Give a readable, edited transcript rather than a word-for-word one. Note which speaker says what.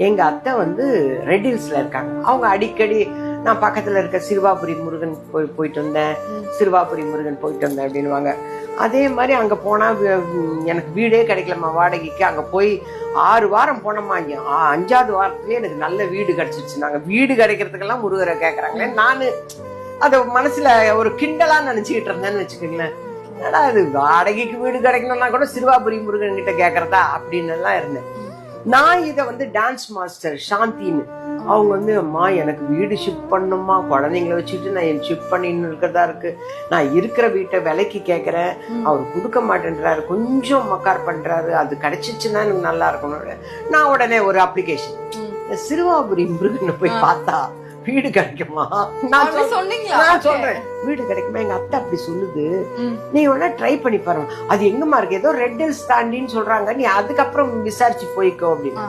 Speaker 1: எங்க அத்தை வந்து ரெட் ஹில்ஸ்ல இருக்காங்க. அவங்க அடிக்கடி நான் பக்கத்துல இருக்க சிறுவாபுரி முருகன் போயிட்டு வந்தேன், சிறுவாபுரி முருகன் போயிட்டு வந்தேன் அப்படின்னுவாங்க. அதே மாதிரி அங்க போனா எனக்கு வீடே கிடைக்கலம்மா வாடகைக்கு. அங்க போய் 6 வாரம் போனோம்மா. 5ஆவது வாரத்துலயே எனக்கு நல்ல வீடு கிடைச்சிருச்சு. நாங்க வீடு கிடைக்கிறதுக்கெல்லாம் முருகரை கேக்குறாங்களே. நானு அத மனசுல ஒரு கிண்டலா நினைச்சுக்கிட்டு இருந்தேன்னு வச்சுக்கோங்களேன். என்னடா அது வாடகைக்கு வீடு கிடைக்கணும்னா கூட சிறுவாபுரி முருகன் கிட்ட கேக்குறதா அப்படின்னு எல்லாம் இருந்தேன். நான் இதை வந்து டான்ஸ் மாஸ்டர் சாந்தின்னு அவங்க வந்து, அம்மா எனக்கு வீடு ஷிஃப்ட் பண்ணணுமா, குழந்தைங்களை வச்சுட்டு நான் ஷிஃப்ட் பண்ணின்னு இருக்கிறதா இருக்கு, நான் இருக்கிற வீட்டை விலைக்கு கேட்கறேன், அவர் கொடுக்க மாட்டேன்றாரு, கொஞ்சம் மக்கார் பண்றாரு, அது கிடைச்சிச்சுன்னா எனக்கு நல்லா இருக்கணும். நான் உடனே ஒரு அப்ளிகேஷன், சிறுவாபுரி முருகனை போய் பார்த்தா வீடு கிடைக்குமா? நான் சொல்றேன் வீடு கிடைக்குமா? எங்க அத்தை அப்படி சொல்லுது, நீ வேணா ட்ரை பண்ணி பாருங்க, அது எங்கம்மா இருக்கு, ஏதோ ரெட் ஹில்ஸ் தாண்டின்னு சொல்றாங்க, நீ அதுக்கப்புறம் விசாரிச்சு போய்க்கோ அப்படின்னு.